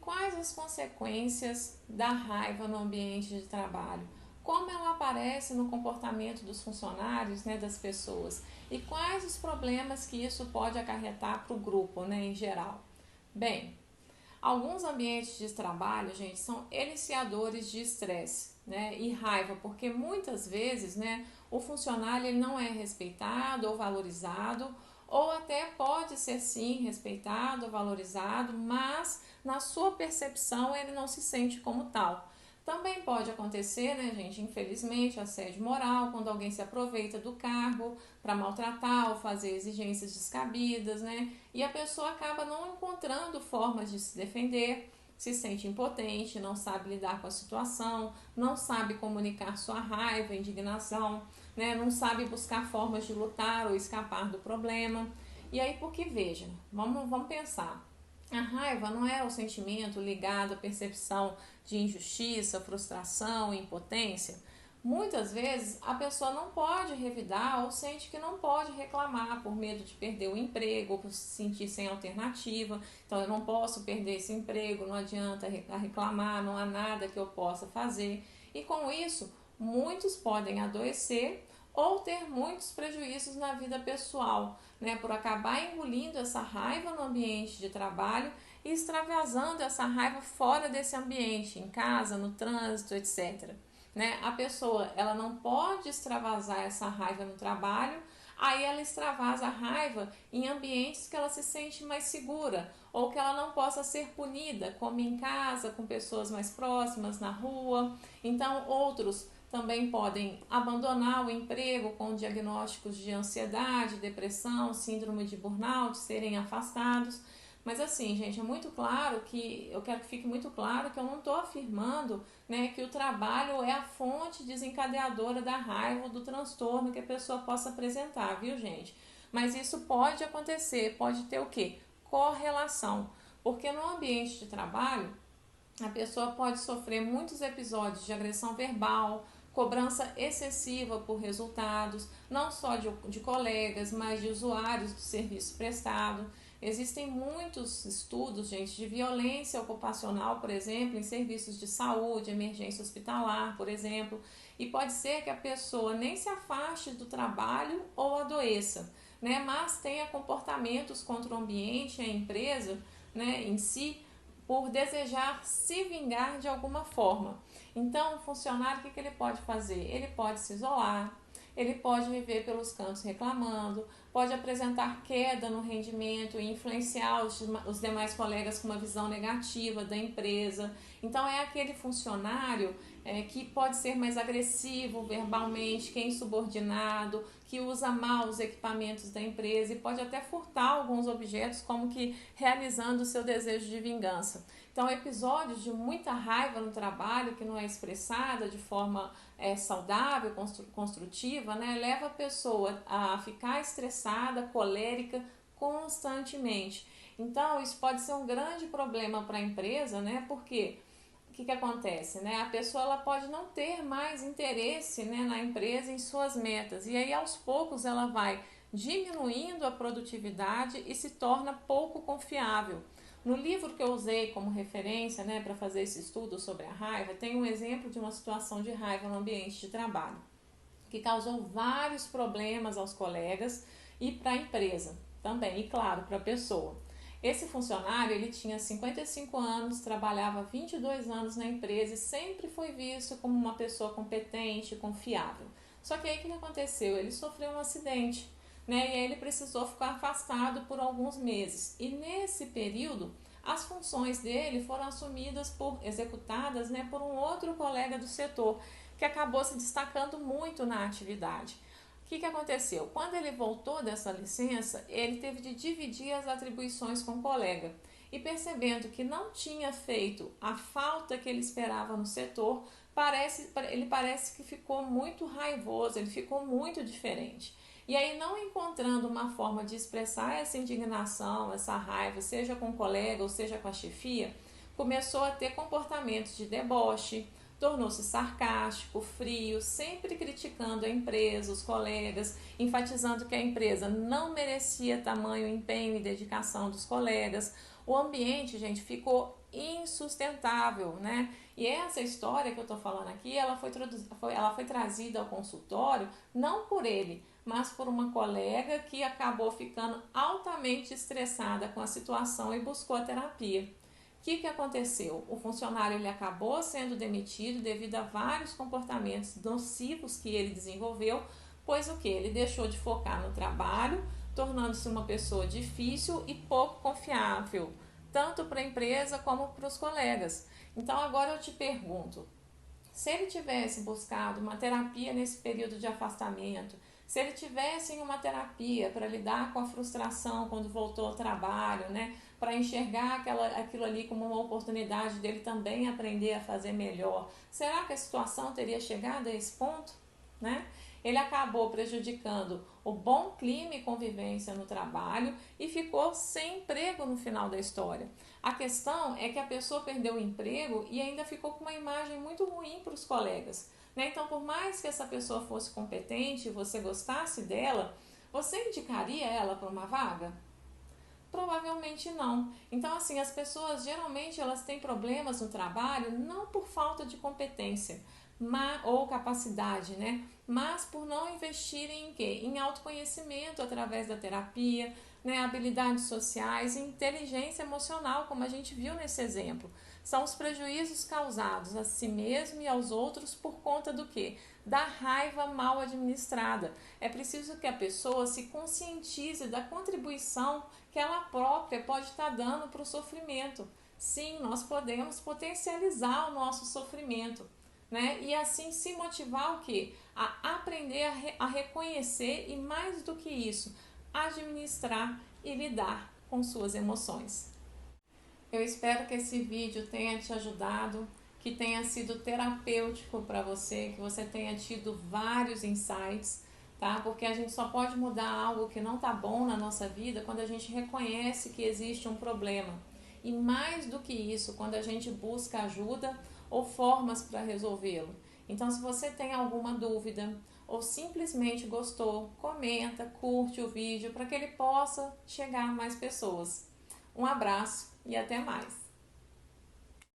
quais as consequências da raiva no ambiente de trabalho? Como ela aparece no comportamento dos funcionários, né, das pessoas? E quais os problemas que isso pode acarretar para o grupo, né, em geral? Bem, alguns ambientes de trabalho, gente, são iniciadores de estresse, né, e raiva, porque muitas vezes, né, o funcionário ele não é respeitado ou valorizado, ou até pode ser sim respeitado ou valorizado, mas na sua percepção ele não se sente como tal. Também pode acontecer, né, gente, infelizmente, assédio moral, quando alguém se aproveita do cargo para maltratar ou fazer exigências descabidas, né, e a pessoa acaba não encontrando formas de se defender, se sente impotente, não sabe lidar com a situação, não sabe comunicar sua raiva, indignação, né, não sabe buscar formas de lutar ou escapar do problema. E aí, porque veja, vamos pensar. A raiva não é o sentimento ligado à percepção de injustiça, frustração, impotência. Muitas vezes a pessoa não pode revidar ou sente que não pode reclamar por medo de perder o emprego ou por se sentir sem alternativa. Então eu não posso perder esse emprego, não adianta reclamar, não há nada que eu possa fazer. E com isso, muitos podem adoecer ou ter muitos prejuízos na vida pessoal, né, por acabar engolindo essa raiva no ambiente de trabalho e extravasando essa raiva fora desse ambiente, em casa, no trânsito, etc. Né? A pessoa ela não pode extravasar essa raiva no trabalho, aí ela extravasa a raiva em ambientes que ela se sente mais segura ou que ela não possa ser punida, como em casa, com pessoas mais próximas, na rua. Então, outros também podem abandonar o emprego com diagnósticos de ansiedade, depressão, síndrome de burnout, serem afastados. Mas assim, gente, é muito claro que eu quero que fique muito claro que eu não estou afirmando, né, que o trabalho é a fonte desencadeadora da raiva ou do transtorno que a pessoa possa apresentar, viu, gente? Mas isso pode acontecer, pode ter o quê? Correlação. Porque no ambiente de trabalho, a pessoa pode sofrer muitos episódios de agressão verbal, cobrança excessiva por resultados, não só de colegas, mas de usuários do serviço prestado. Existem muitos estudos, gente, de violência ocupacional, por exemplo, em serviços de saúde, emergência hospitalar, por exemplo, e pode ser que a pessoa nem se afaste do trabalho ou adoeça, né, mas tenha comportamentos contra o ambiente, a empresa, né, em si, por desejar se vingar de alguma forma. Então, o funcionário, o que ele pode fazer? Ele pode se isolar, ele pode viver pelos cantos reclamando, pode apresentar queda no rendimento e influenciar os demais colegas com uma visão negativa da empresa. Então, é aquele funcionário que pode ser mais agressivo verbalmente, que é insubordinado, que usa mal os equipamentos da empresa e pode até furtar alguns objetos, como que realizando o seu desejo de vingança. Então, episódios de muita raiva no trabalho que não é expressada de forma saudável, construtiva, né, leva a pessoa a ficar estressada, colérica constantemente. Então, isso pode ser um grande problema para a empresa, né, porque o que acontece, né? A pessoa ela pode não ter mais interesse, né, na empresa, em suas metas, e aí aos poucos ela vai diminuindo a produtividade e se torna pouco confiável. No livro que eu usei como referência, né, para fazer esse estudo sobre a raiva, tem um exemplo de uma situação de raiva no ambiente de trabalho, que causou vários problemas aos colegas e para a empresa também, e claro, para a pessoa. Esse funcionário, ele tinha 55 anos, trabalhava 22 anos na empresa e sempre foi visto como uma pessoa competente e confiável. Só que aí o que aconteceu? Ele sofreu um acidente, né? E aí ele precisou ficar afastado por alguns meses. E nesse período, as funções dele foram executadas, né, por um outro colega do setor, que acabou se destacando muito na atividade. O que aconteceu? Quando ele voltou dessa licença, ele teve de dividir as atribuições com o colega. E percebendo que não tinha feito a falta que ele esperava no setor, ele parece que ficou muito raivoso, ele ficou muito diferente. E aí, não encontrando uma forma de expressar essa indignação, essa raiva, seja com o colega ou seja com a chefia, começou a ter comportamentos de deboche, tornou-se sarcástico, frio, sempre criticando a empresa, os colegas, enfatizando que a empresa não merecia tamanho empenho e dedicação dos colegas. O ambiente, gente, ficou insustentável, né? E essa história que eu tô falando aqui, ela foi trazida ao consultório não por ele, mas por uma colega que acabou ficando altamente estressada com a situação e buscou a terapia. O que aconteceu? O funcionário ele acabou sendo demitido devido a vários comportamentos nocivos que ele desenvolveu, pois o que? Ele deixou de focar no trabalho, tornando-se uma pessoa difícil e pouco confiável, tanto para a empresa como para os colegas. Então agora eu te pergunto, se ele tivesse buscado uma terapia nesse período de afastamento, se ele tivesse uma terapia para lidar com a frustração quando voltou ao trabalho, né, para enxergar aquilo ali como uma oportunidade dele também aprender a fazer melhor, será que a situação teria chegado a esse ponto, né? Ele acabou prejudicando o bom clima e convivência no trabalho e ficou sem emprego no final da história. A questão é que a pessoa perdeu o emprego e ainda ficou com uma imagem muito ruim para os colegas, né? Então, por mais que essa pessoa fosse competente e você gostasse dela, você indicaria ela para uma vaga? Provavelmente não. Então, assim, as pessoas geralmente elas têm problemas no trabalho não por falta de competência ou capacidade, né? Mas por não investirem em quê? Em autoconhecimento através da terapia, né? Habilidades sociais e inteligência emocional, como a gente viu nesse exemplo. São os prejuízos causados a si mesmo e aos outros por conta do quê? Da raiva mal administrada. É preciso que a pessoa se conscientize da contribuição que ela própria pode estar dando para o sofrimento. Sim, nós podemos potencializar o nosso sofrimento, né? E assim se motivar o quê? A aprender a reconhecer e, mais do que isso, administrar e lidar com suas emoções. Eu espero que esse vídeo tenha te ajudado, que tenha sido terapêutico para você, que você tenha tido vários insights, tá? Porque a gente só pode mudar algo que não está bom na nossa vida quando a gente reconhece que existe um problema. E mais do que isso, quando a gente busca ajuda ou formas para resolvê-lo. Então, se você tem alguma dúvida ou simplesmente gostou, comenta, curte o vídeo para que ele possa chegar a mais pessoas. Um abraço e até mais!